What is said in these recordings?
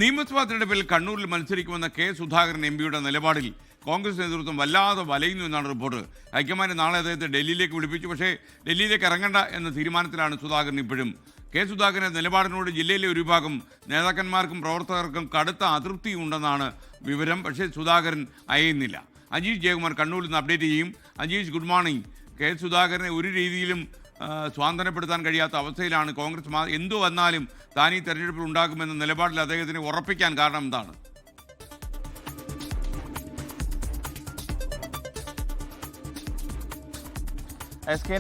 നിയമസഭാ തെരഞ്ഞെടുപ്പിൽ കണ്ണൂരിൽ മത്സരിക്കുമെന്ന കെ സുധാകരൻ എംപിയുടെ നിലപാടിൽ കോൺഗ്രസ് നേതൃത്വം വല്ലാതെ വലയുന്നു എന്നാണ് റിപ്പോർട്ട്. ഹൈക്കമാൻഡ് നാളെ അദ്ദേഹത്തെ ഡൽഹിയിലേക്ക് വിളിപ്പിച്ചു. പക്ഷേ ഡൽഹിയിലേക്ക് ഇറങ്ങണ്ട എന്ന തീരുമാനത്തിലാണ് സുധാകരൻ ഇപ്പോഴും. കെ സുധാകരൻ്റെ നിലപാടിനോട് ജില്ലയിലെ ഒരു വിഭാഗം നേതാക്കന്മാർക്കും പ്രവർത്തകർക്കും കടുത്ത അതൃപ്തിയുണ്ടെന്നാണ് വിവരം. പക്ഷേ സുധാകരൻ അയയുന്നില്ല. അജീഷ് ജയകുമാർ കണ്ണൂരിൽ നിന്ന് അപ്ഡേറ്റ് ചെയ്യും. Ajeesh, good morning. കെ സുധാകരനെ ഒരു രീതിയിലും സ്വാതന്ത്ര്യപ്പെടുത്താൻ കഴിയാത്ത അവസ്ഥയിലാണ് കോൺഗ്രസ്. എന്തു വന്നാലും താൻ ഈ തെരഞ്ഞെടുപ്പിൽ ഉണ്ടാകുമെന്ന നിലപാടിൽ അദ്ദേഹത്തിന് ഉറപ്പിക്കാൻ കാരണം എന്താണ്?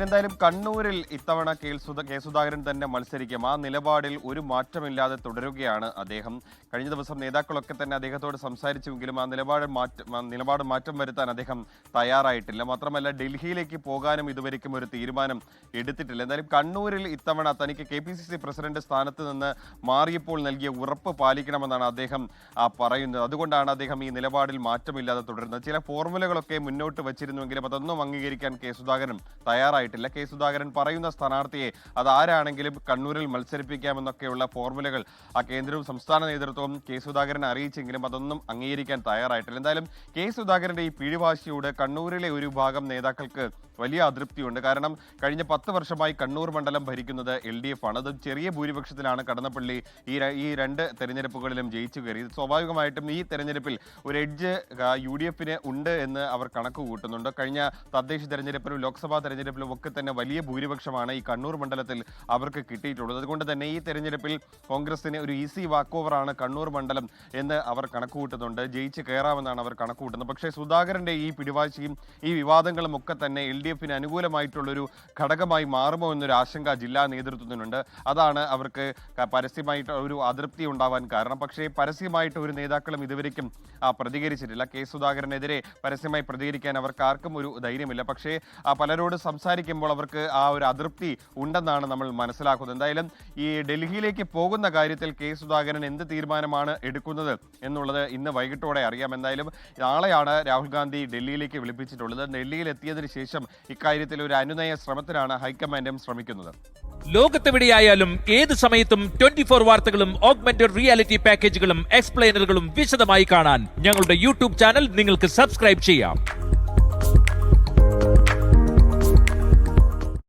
എന്തായാലും കണ്ണൂരിൽ ഇത്തവണ കെ സുധാകരൻ തന്നെ മത്സരിക്കും. ആ നിലപാടിൽ ഒരു മാറ്റമില്ലാതെ തുടരുകയാണ് അദ്ദേഹം. കഴിഞ്ഞ ദിവസം നേതാക്കളൊക്കെ തന്നെ അദ്ദേഹത്തോട് സംസാരിച്ചുവെങ്കിലും ആ നിലപാട് മാറ്റം വരുത്താൻ അദ്ദേഹം തയ്യാറായിട്ടില്ല. മാത്രമല്ല ഡൽഹിയിലേക്ക് പോകാനും ഇതുവരെയ്ക്കും ഒരു തീരുമാനം എടുത്തിട്ടില്ല. എന്തായാലും കണ്ണൂരിൽ ഇത്തവണ തനിക്ക് KPCC പ്രസിഡന്റ് സ്ഥാനത്ത് നിന്ന് മാറിയപ്പോൾ നൽകിയ ഉറപ്പ് പാലിക്കണമെന്നാണ് അദ്ദേഹം പറയുന്നത്. അതുകൊണ്ടാണ് അദ്ദേഹം ഈ നിലപാടിൽ മാറ്റമില്ലാതെ തുടരുന്നത്. ചില ഫോർമുലകളൊക്കെ മുന്നോട്ട് വച്ചിരുന്നുവെങ്കിലും അതൊന്നും അംഗീകരിക്കാൻ കെ സുധാകരൻ തയ്യാറായിട്ടില്ല. കെ സുധാകരൻ പറയുന്ന സ്ഥാനാർത്ഥിയെ അതാരാണെങ്കിലും കണ്ണൂരിൽ മത്സരിപ്പിക്കാമെന്നൊക്കെയുള്ള ഫോർമുലകൾ ആ കേന്ദ്രവും സംസ്ഥാന നേതൃത്വവും കെ സുധാകരൻ അറിയിച്ചെങ്കിലും അതൊന്നും അംഗീകരിക്കാൻ തയ്യാറായിട്ടില്ല. എന്തായാലും കെ സുധാകരന്റെ ഈ പിടിവാശിയോട് കണ്ണൂരിലെ ഒരു ഭാഗം നേതാക്കൾക്ക് വലിയ അതൃപ്തിയുണ്ട്. കാരണം കഴിഞ്ഞ 10 വർഷമായി കണ്ണൂർ മണ്ഡലം ഭരിക്കുന്നത് LDF ആണ്. അത് ചെറിയ ഭൂരിപക്ഷത്തിലാണ് കടന്നപ്പള്ളി ഈ രണ്ട് തെരഞ്ഞെടുപ്പുകളിലും ജയിച്ചു കയറിയത്. സ്വാഭാവികമായിട്ടും ഈ തെരഞ്ഞെടുപ്പിൽ ഒരു എഡ്ജ് UDF-ന് ഉണ്ട് എന്ന് അവർ കണക്ക് കൂട്ടുന്നുണ്ട്. കഴിഞ്ഞ തദ്ദേശ തെരഞ്ഞെടുപ്പിലും ലോക്സഭാ തെരഞ്ഞെടുപ്പിലും ഒക്കെ തന്നെ വലിയ ഭൂരിപക്ഷമാണ് ഈ കണ്ണൂർ മണ്ഡലത്തിൽ അവർക്ക് കിട്ടിയിട്ടുള്ളത്. അതുകൊണ്ട് തന്നെ ഈ തെരഞ്ഞെടുപ്പിൽ കോൺഗ്രസിന് ഒരു ഈസി വാക്ക് ഓവറാണ് കണ്ണൂർ മണ്ഡലം എന്ന് അവർ കണക്കുകൂട്ടുന്നുണ്ട്. ജയിച്ച് കയറാമെന്നാണ് അവർ കണക്കുകൂട്ടുന്നത്. പക്ഷേ സുധാകരന്റെ ഈ പിടിവാശിയും ഈ വിവാദങ്ങളും ഒക്കെ തന്നെ LDF-ന് അനുകൂലമായിട്ടുള്ളൊരു ഘടകമായി മാറുമോ എന്നൊരു ആശങ്ക ജില്ലാ നേതൃത്വത്തിനുണ്ട്. അതാണ് അവർക്ക് പരസ്യമായിട്ട് ഒരു അതൃപ്തി ഉണ്ടാവാൻ കാരണം. പക്ഷേ പരസ്യമായിട്ട് ഒരു നേതാക്കളും ഇതുവരെയ്ക്കും പ്രതികരിച്ചിട്ടില്ല. കെ സുധാകരനെതിരെ പരസ്യമായി പ്രതികരിക്കാൻ അവർക്ക് ആർക്കും ഒരു ധൈര്യമില്ല. പക്ഷേ പലരോട് സംസാരിക്കുമ്പോൾ അവർക്ക് ആ ഒരു അതൃപ്തി ഉണ്ടെന്നാണ് നമ്മൾ മനസ്സിലാക്കുന്നത്. എന്തായാലും ഈ ഡൽഹിയിലേക്ക് പോകുന്ന കാര്യത്തിൽ കെ സുധാകരൻ എന്ത് തീരുമാനമാണ് എടുക്കുന്നത് എന്നുള്ളത് ഇന്ന് വൈകിട്ടോടെ അറിയാം. എന്തായാലും നാളെയാണ് രാഹുൽ ഗാന്ധി ഡൽഹിയിലേക്ക് വിളിപ്പിച്ചിട്ടുള്ളത്. ഡൽഹിയിൽ എത്തിയതിനു ശേഷം ഇക്കാര്യത്തിൽ ഒരു അനുനയ ശ്രമത്തിനാണ് ഹൈക്കമാൻഡും ശ്രമിക്കുന്നത്. ലോകത്തെവിടെയായാലും ഏത് സമയത്തും 24 വാർത്തകളും ഓഗ്മെന്റഡ് റിയാലിറ്റി പാക്കേജുകളും എക്സ്പ്ലെയിനറുകളും വിശദമായി കാണാൻ ഞങ്ങളുടെ YouTube ചാനൽ നിങ്ങൾക്ക് സബ്സ്ക്രൈബ് ചെയ്യാം.